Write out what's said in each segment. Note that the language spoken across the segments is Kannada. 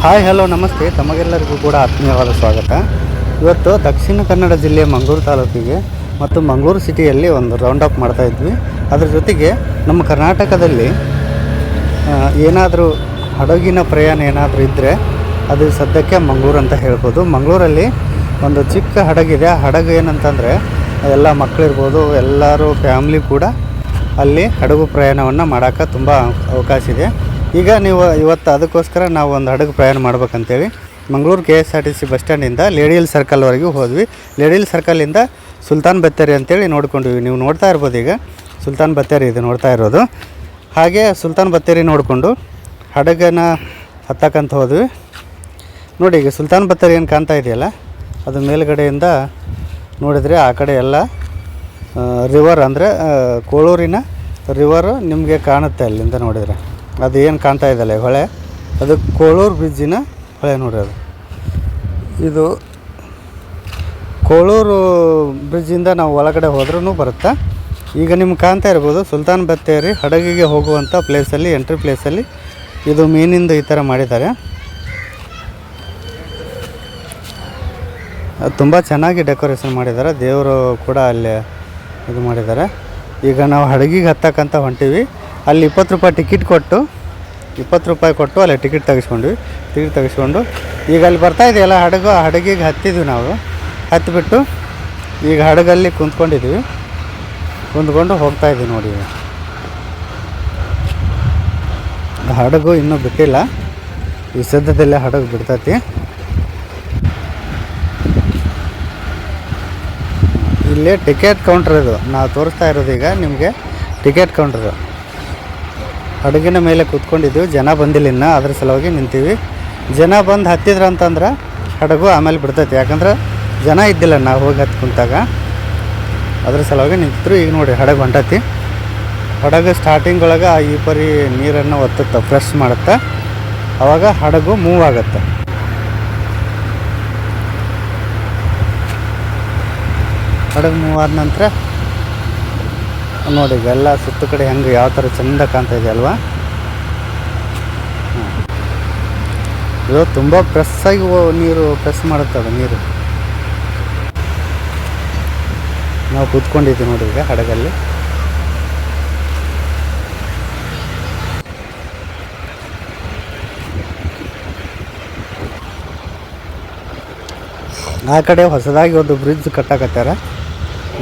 ಹಾಯ್ ಹಲೋ ನಮಸ್ತೆ, ತಮಗೆಲ್ಲರಿಗೂ ಕೂಡ ಆತ್ಮೀಯವಾದ ಸ್ವಾಗತ. ಇವತ್ತು ದಕ್ಷಿಣ ಕನ್ನಡ ಜಿಲ್ಲೆಯ ಮಂಗಳೂರು ತಾಲೂಕಿಗೆ ಮತ್ತು ಮಂಗಳೂರು ಸಿಟಿಯಲ್ಲಿ ಒಂದು ರೌಂಡ್ ಅಪ್ ಮಾಡ್ತಾಯಿದ್ವಿ. ಅದರ ಜೊತೆಗೆ ನಮ್ಮ ಕರ್ನಾಟಕದಲ್ಲಿ ಏನಾದರೂ ಹಡಗಿನ ಪ್ರಯಾಣ ಏನಾದರೂ ಇದ್ದರೆ ಅದು ಸದ್ಯಕ್ಕೆ ಮಂಗಳೂರು ಅಂತ ಹೇಳ್ಬೋದು. ಮಂಗಳೂರಲ್ಲಿ ಒಂದು ಚಿಕ್ಕ ಹಡಗಿದೆ. ಆ ಹಡಗು ಏನಂತಂದರೆ ಎಲ್ಲ ಮಕ್ಕಳಿರ್ಬೋದು, ಎಲ್ಲರೂ ಫ್ಯಾಮ್ಲಿ ಕೂಡ ಅಲ್ಲಿ ಹಡಗು ಪ್ರಯಾಣವನ್ನು ಮಾಡೋಕ್ಕೆ ತುಂಬ ಅವಕಾಶ ಇದೆ. ಈಗ ಇವತ್ತು ಅದಕ್ಕೋಸ್ಕರ ನಾವು ಒಂದು ಹಡಗು ಪ್ರಯಾಣ ಮಾಡ್ಬೇಕಂತೇಳಿ ಮಂಗಳೂರು KSRTC ಬಸ್ ಸ್ಟ್ಯಾಂಡಿಂದ ಲೇಡಿಹಿಲ್ ಸರ್ಕಲ್ವರೆಗೂ ಹೋದ್ವಿ. ಲೇಡಿಹಿಲ್ ಸರ್ಕಲಿಂದ ಸುಲ್ತಾನ್ ಬತ್ತೇರಿ ಅಂತೇಳಿ ನೋಡ್ಕೊಂಡ್ವಿ. ನೀವು ನೋಡ್ತಾ ಇರ್ಬೋದು, ಈಗ ಸುಲ್ತಾನ್ ಬತ್ತೇರಿ ಇದು ನೋಡ್ತಾ ಇರೋದು. ಹಾಗೆ ಸುಲ್ತಾನ್ ಬತ್ತೇರಿ ನೋಡಿಕೊಂಡು ಹಡಗನ ಹತ್ತಕ್ಕಂತ ಹೋದ್ವಿ. ನೋಡಿ, ಈಗ ಸುಲ್ತಾನ್ ಬತ್ತೇರಿ ಏನು ಕಾಣ್ತಾ ಇದೆಯಲ್ಲ, ಅದು ಮೇಲುಗಡೆಯಿಂದ ನೋಡಿದರೆ ಆ ಕಡೆ ಎಲ್ಲ ರಿವರ್, ಅಂದರೆ ಕೋಳೂರಿನ ರಿವರು ನಿಮಗೆ ಕಾಣುತ್ತೆ ಅಲ್ಲಿಂದ ನೋಡಿದರೆ. ಅದು ಏನು ಕಾಣ್ತಾ ಇದೆಯಲ್ಲ ಹೊಳೆ, ಅದು ಕೋಳೂರು ಬ್ರಿಡ್ಜಿನ ಹೊಳೆ ನೋಡಿ. ಅದು ಇದು ಕೋಳೂರು ಬ್ರಿಡ್ಜಿಂದ ನಾವು ಒಳಗಡೆ ಹೋದ್ರೂ ಬರುತ್ತೆ. ಈಗ ನಿಮ್ಗೆ ಕಾಣ್ತಾ ಇರ್ಬೋದು ಸುಲ್ತಾನ್ ಬತ್ತೇರಿ ಹಡಗಿಗೆ ಹೋಗುವಂಥ ಪ್ಲೇಸಲ್ಲಿ, ಎಂಟ್ರಿ ಪ್ಲೇಸಲ್ಲಿ ಇದು ಮೀನಿಂದ ಈ ಥರ ಮಾಡಿದ್ದಾರೆ. ತುಂಬ ಚೆನ್ನಾಗಿ ಡೆಕೋರೇಷನ್ ಮಾಡಿದ್ದಾರೆ. ದೇವರು ಕೂಡ ಅಲ್ಲಿ ಇದು ಮಾಡಿದ್ದಾರೆ. ಈಗ ನಾವು ಹಡಗಿಗೆ ಹತ್ತಕ್ಕಂತ ಹೊಂಟೀವಿ. ಅಲ್ಲಿ 20 ರೂಪಾಯಿ ಟಿಕೆಟ್ ಕೊಟ್ಟು, 20 ರೂಪಾಯಿ ಕೊಟ್ಟು ಅಲ್ಲಿ ಟಿಕೆಟ್ ತೆಗೆಸ್ಕೊಂಡ್ವಿ. ಟಿಕೆಟ್ ತೆಗೆಸ್ಕೊಂಡು ಈಗ ಅಲ್ಲಿ ಬರ್ತಾ ಇದೆಯಲ್ಲ ಹಡಗು, ಆ ಹಡಗಿಗೆ ಹತ್ತಿದ್ವಿ. ನಾವು ಹತ್ತಿಬಿಟ್ಟು ಈಗ ಹಡಗಲ್ಲಿ ಕುಂತ್ಕೊಂಡಿದ್ವಿ. ಕುಂತ್ಕೊಂಡು ಹೋಗ್ತಾಯಿದ್ವಿ. ನೋಡಿ, ಹಡಗು ಇನ್ನೂ ಬಿಟ್ಟಿಲ್ಲ. ಈ ಸದ್ಯದಲ್ಲೇ ಹಡಗು ಬಿಡ್ತೈತಿ. ಇಲ್ಲೇ ಟಿಕೆಟ್ ಕೌಂಟ್ರ್ ಇದು ನಾವು ತೋರಿಸ್ತಾ ಇರೋದು. ಈಗ ನಿಮಗೆ ಟಿಕೆಟ್ ಕೌಂಟ್ರು. ಹಡಗಿನ ಮೇಲೆ ಕೂತ್ಕೊಂಡಿದ್ವಿ, ಜನ ಬಂದಿಲ್ಲ ಇನ್ನು, ಅದ್ರ ಸಲುವಾಗಿ ನಿಂತೀವಿ. ಜನ ಬಂದು ಹತ್ತಿದ್ರು ಅಂತಂದ್ರೆ ಹಡಗು ಆಮೇಲೆ ಬಿಡ್ತೈತಿ. ಯಾಕಂದ್ರೆ ಜನ ಇದ್ದಿಲ್ಲ ನಾವು ಹೋಗಿ ಹತ್ತು ಕುಂತಾಗ, ಅದ್ರ ಸಲುವಾಗಿ ನಿಂತಿದ್ರು. ಈಗ ನೋಡಿ ಹಡಗು ಹೊಂಟತಿ. ಹಡಗು ಸ್ಟಾರ್ಟಿಂಗ್ ಒಳಗೆ ಈ ಪರಿ ನೀರನ್ನು ಒತ್ತುತ್ತೆ, ಫ್ರೆಶ್ ಮಾಡುತ್ತೆ. ಆವಾಗ ಹಡಗು ಮೂವ್ ಆಗುತ್ತೆ. ಹಡಗು ಮೂವ್ ಆದ ನಂತರ ನೋಡಿ ಎಲ್ಲ ಸುತ್ತ ಕಡೆ ಹೆಂಗೆ ಯಾವ ಥರ ಚೆಂದ ಕಾಣ್ತಾ ಇದೆ ಅಲ್ವಾ. ಇದು ತುಂಬ ಫ್ರೆಶ್ಶಾಗಿ ನೀರು ಪ್ರೆಸ್ ಮಾಡುತ್ತೆ. ಅದು ನೀರು ನಾವು ಕೂತ್ಕೊಂಡಿದ್ದೀವಿ ನೋಡಿ ಈಗ ಹಡಗಲ್ಲಿ. ಆ ಕಡೆ ಹೊಸದಾಗಿ ಒಂದು ಬ್ರಿಡ್ಜ್ ಕಟ್ಟಕತ್ತಾರ.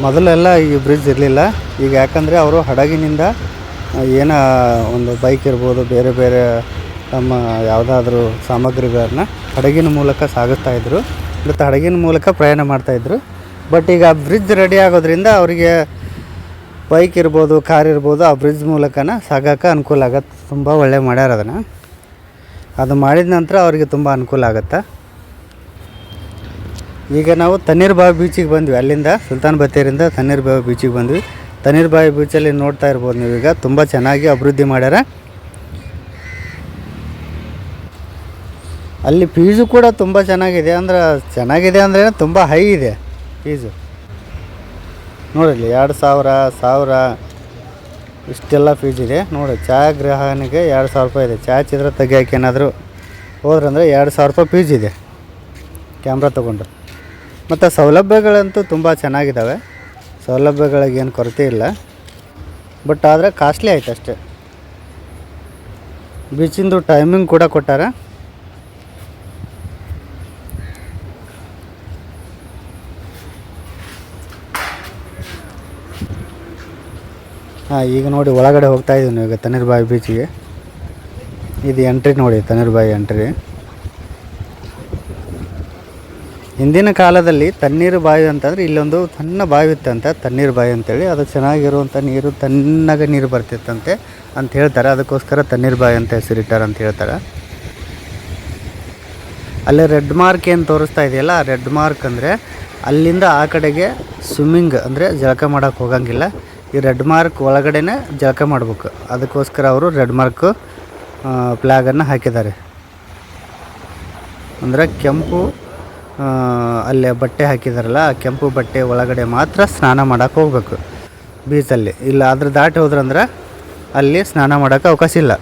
ಮೊದಲೆಲ್ಲ ಈ ಬ್ರಿಡ್ಜ್ ಇರಲಿಲ್ಲ. ಈಗ ಯಾಕಂದರೆ ಅವರು ಹಡಗಿನಿಂದ ಏನೋ ಒಂದು ಬೈಕ್ ಇರ್ಬೋದು, ಬೇರೆ ಬೇರೆ ತಮ್ಮ ಯಾವುದಾದ್ರೂ ಸಾಮಗ್ರಿಗಳನ್ನ ಹಡಗಿನ ಮೂಲಕ ಸಾಗಿಸ್ತಾಯಿದ್ರು, ಮತ್ತು ಹಡಗಿನ ಮೂಲಕ ಪ್ರಯಾಣ ಮಾಡ್ತಾಯಿದ್ರು. ಬಟ್ ಈಗ ಬ್ರಿಡ್ಜ್ ರೆಡಿ ಆಗೋದ್ರಿಂದ ಅವರಿಗೆ ಬೈಕ್ ಇರ್ಬೋದು, ಕಾರ್ ಇರ್ಬೋದು, ಆ ಬ್ರಿಡ್ಜ್ ಮೂಲಕನ ಸಾಗೋಕ್ಕೆ ಅನುಕೂಲ ಆಗತ್ತೆ. ತುಂಬ ಒಳ್ಳೆ ಮಾಡ್ಯಾರ ಅದನ್ನು. ಅದು ಮಾಡಿದ ನಂತರ ಅವರಿಗೆ ತುಂಬ ಅನುಕೂಲ ಆಗುತ್ತೆ. ಈಗ ನಾವು ತಣ್ಣೀರ್ಬಾವಿ ಬೀಚಿಗೆ ಬಂದ್ವಿ. ಅಲ್ಲಿಂದ ಸುಲ್ತಾನ್ ಬತ್ತೇರಿಂದ ತಣ್ಣೀರ್ಬಾವಿ ಬೀಚಿಗೆ ಬಂದ್ವಿ. ತಣ್ಣೀರ್ಬಾವಿ ಬೀಚಲ್ಲಿ ನೋಡ್ತಾ ಇರ್ಬೋದು ನೀವೀಗ, ತುಂಬ ಚೆನ್ನಾಗಿ ಅಭಿವೃದ್ಧಿ ಮಾಡ್ಯಾರ. ಅಲ್ಲಿ ಫೀಸು ಕೂಡ ತುಂಬ ಚೆನ್ನಾಗಿದೆ. ಅಂದರೆ ತುಂಬ ಹೈ ಇದೆ ಫೀಸು. ನೋಡಿರಲಿ, 2,000 ಇಷ್ಟೆಲ್ಲ ಫೀಸ್ ಇದೆ ನೋಡಿ. ಛಾಯಾಗ್ರಾಹಕನಿಗೆ 2,000 ರೂಪಾಯಿ ಇದೆ. ಛಾಯಾಚಿತ್ರ ತೆಗಿಯೋಕೆ ಏನಾದರೂ ಹೋದ್ರಂದರೆ 2,000 ರೂಪಾಯಿ ಫೀಸ್ ಇದೆ ಕ್ಯಾಮ್ರಾ ತೊಗೊಂಡ್ರೆ. ಮತ್ತು ಸೌಲಭ್ಯಗಳಂತೂ ತುಂಬ ಚೆನ್ನಾಗಿದ್ದಾವೆ. ಸೌಲಭ್ಯಗಳಿಗೇನು ಕೊರತೆ ಇಲ್ಲ. ಬಟ್ ಆದರೆ ಕಾಸ್ಟ್ಲಿ ಆಯ್ತು ಅಷ್ಟೇ. ಬೀಚಿಂದು ಟೈಮಿಂಗ್ ಕೂಡ ಕೊಟ್ಟಾರ. ಈಗ ನೋಡಿ ಒಳಗಡೆ ಹೋಗ್ತಾಯಿದ್ದೀವಿ ನಾವು ಈಗ ತಣ್ಣೀರ್ಬಾವಿ ಬೀಚಿಗೆ. ಇದು ಎಂಟ್ರಿ ನೋಡಿ, ತಣ್ಣೀರ್ಬಾವಿ ಎಂಟ್ರಿ. ಹಿಂದಿನ ಕಾಲದಲ್ಲಿ ತಣ್ಣೀರು ಬಾವಿ ಅಂತಂದರೆ ಇಲ್ಲೊಂದು ಸಣ್ಣ ಬಾವಿ ಇತ್ತಂತೆ, ತಣ್ಣೀರು ಬಾವಿ ಅಂತೇಳಿ. ಅದು ಚೆನ್ನಾಗಿರುವಂಥ ನೀರು, ತಣ್ಣಗೆ ನೀರು ಬರ್ತಿತ್ತಂತೆ ಅಂತ ಹೇಳ್ತಾರೆ. ಅದಕ್ಕೋಸ್ಕರ ತಣ್ಣೀರು ಬಾವಿ ಅಂತ ಹೆಸರಿಟ್ಟಾರ ಅಂತ ಹೇಳ್ತಾರೆ. ಅಲ್ಲೇ ರೆಡ್ ಮಾರ್ಕ್ ಏನು ತೋರಿಸ್ತಾ ಇದೆಯಲ್ಲ, ಆ ರೆಡ್ ಮಾರ್ಕ್ ಅಂದರೆ ಅಲ್ಲಿಂದ ಆ ಕಡೆಗೆ ಸ್ವಿಮ್ಮಿಂಗ್ ಅಂದರೆ ಜಳಕ ಮಾಡೋಕ್ಕೆ ಹೋಗಂಗಿಲ್ಲ. ಈ ರೆಡ್ ಮಾರ್ಕ್ ಒಳಗಡೆನೇ ಜಳಕ ಮಾಡಬೇಕು. ಅದಕ್ಕೋಸ್ಕರ ಅವರು ರೆಡ್ ಮಾರ್ಕು ಫ್ಲ್ಯಾಗನ್ನು ಹಾಕಿದ್ದಾರೆ. ಅಂದರೆ ಕೆಂಪು ಅಲ್ಲೇ ಬಟ್ಟೆ ಹಾಕಿದಾರಲ್ಲ, ಆ ಕೆಂಪು ಬಟ್ಟೆ ಒಳಗಡೆ ಮಾತ್ರ ಸ್ನಾನ ಮಾಡೋಕ್ಕೆ ಹೋಗಬೇಕು ಬೀಚಲ್ಲಿ. ಇಲ್ಲ ಅದ್ರ ದಾಟಿ ಹೋದ್ರಂದ್ರೆ ಅಲ್ಲಿ ಸ್ನಾನ ಮಾಡೋಕ್ಕೆ ಅವಕಾಶ ಇಲ್ಲ.